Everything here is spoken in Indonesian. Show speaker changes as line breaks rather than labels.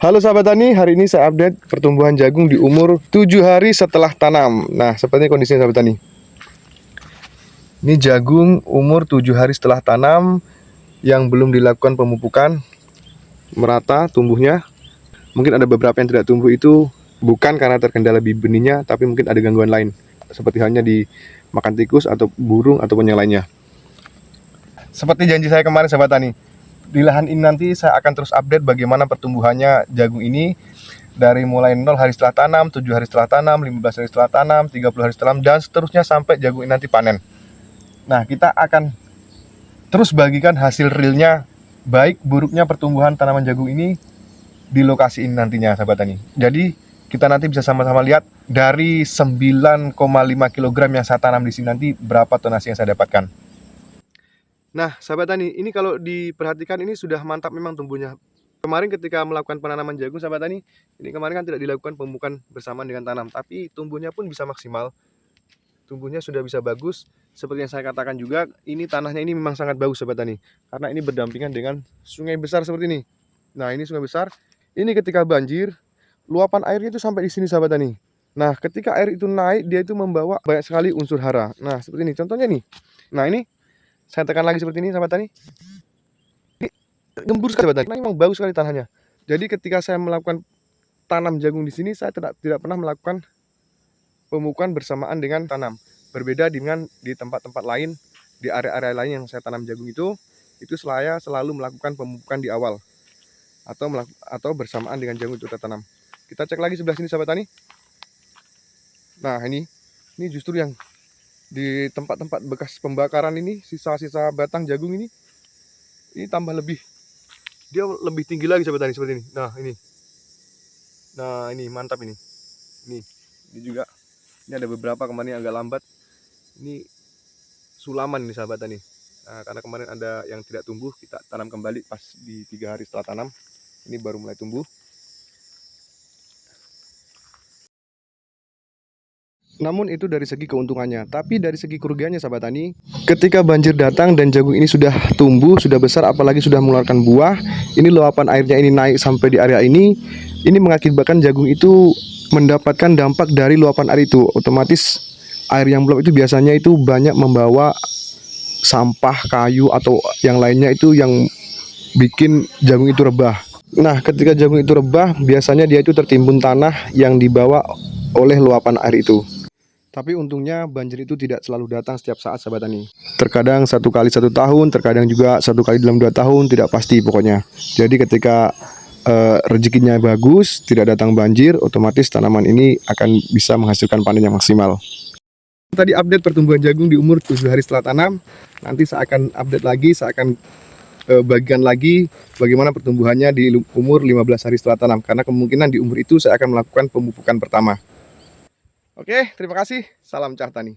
Halo sahabat tani, hari ini saya update pertumbuhan jagung di umur 7 hari setelah tanam. Nah, seperti kondisinya sahabat tani. Ini jagung umur 7 hari setelah tanam yang belum dilakukan pemupukan, merata tumbuhnya. Mungkin ada beberapa yang tidak tumbuh itu bukan karena terkendala benihnya, tapi mungkin ada gangguan lain, seperti halnya dimakan tikus atau burung ataupun yang lainnya. Seperti janji saya kemarin sahabat tani, di lahan ini nanti saya akan terus update bagaimana pertumbuhannya jagung ini dari mulai 0 hari setelah tanam, 7 hari setelah tanam, 15 hari setelah tanam, 30 hari setelah tanam, dan seterusnya sampai jagung ini nanti panen. Nah, kita akan terus bagikan hasil realnya, baik buruknya pertumbuhan tanaman jagung ini di lokasi ini nantinya sahabat tani. Jadi kita nanti bisa sama-sama lihat dari 9,5 kg yang saya tanam di sini nanti berapa tonasi yang saya dapatkan. Nah, sahabat tani, ini kalau diperhatikan ini sudah mantap memang tumbuhnya. Kemarin ketika melakukan penanaman jagung sahabat tani, ini kemarin kan tidak dilakukan pemupukan bersamaan dengan tanam, tapi tumbuhnya pun bisa maksimal. Tumbuhnya sudah bisa bagus. Seperti yang saya katakan juga, ini tanahnya ini memang sangat bagus sahabat tani, karena ini berdampingan dengan sungai besar seperti ini. Nah, ini sungai besar. Ini ketika banjir, luapan airnya itu sampai di sini sahabat tani. Nah, ketika air itu naik, dia itu membawa banyak sekali unsur hara. Nah, seperti ini contohnya nih. Nah, ini saya tekan lagi seperti ini sahabat tani. Ini gembur sekali sahabat tani. Memang bagus sekali tanahnya. Jadi ketika saya melakukan tanam jagung di sini, saya tidak pernah melakukan pemupukan bersamaan dengan tanam. Berbeda dengan di tempat-tempat lain, di area-area lain yang saya tanam jagung itu saya selalu melakukan pemupukan di awal atau bersamaan dengan jagung itu tertanam. Kita cek lagi sebelah sini sahabat tani. Nah, ini justru yang di tempat-tempat bekas pembakaran ini, sisa-sisa batang jagung ini tambah lebih, dia lebih tinggi lagi sahabat tani seperti ini. Nah ini mantap ini juga. Ini ada beberapa kemarin yang agak lambat, ini sulaman ini sahabat tani. Nah, karena kemarin ada yang tidak tumbuh, kita tanam kembali pas di 3 hari setelah tanam, ini baru mulai tumbuh. Namun itu dari segi keuntungannya, tapi dari segi kerugiannya sahabat tani, ketika banjir datang dan jagung ini sudah tumbuh, sudah besar, apalagi sudah mengeluarkan buah, ini luapan airnya ini naik sampai di area ini mengakibatkan jagung itu mendapatkan dampak dari luapan air itu. Otomatis air yang meluap itu biasanya itu banyak membawa sampah, kayu atau yang lainnya itu yang bikin jagung itu rebah. Nah, ketika jagung itu rebah, biasanya dia itu tertimbun tanah yang dibawa oleh luapan air itu. Tapi untungnya banjir itu tidak selalu datang setiap saat sahabat tani. Terkadang 1 kali 1 tahun, terkadang juga 1 kali dalam 2 tahun, tidak pasti pokoknya. Jadi ketika rezekinya bagus, tidak datang banjir, otomatis tanaman ini akan bisa menghasilkan panen yang maksimal. Tadi update pertumbuhan jagung di umur 7 hari setelah tanam. Nanti saya akan update lagi, saya akan bagikan lagi bagaimana pertumbuhannya di umur 15 hari setelah tanam. Karena kemungkinan di umur itu saya akan melakukan pemupukan pertama. Oke, terima kasih. Salam Cahtani.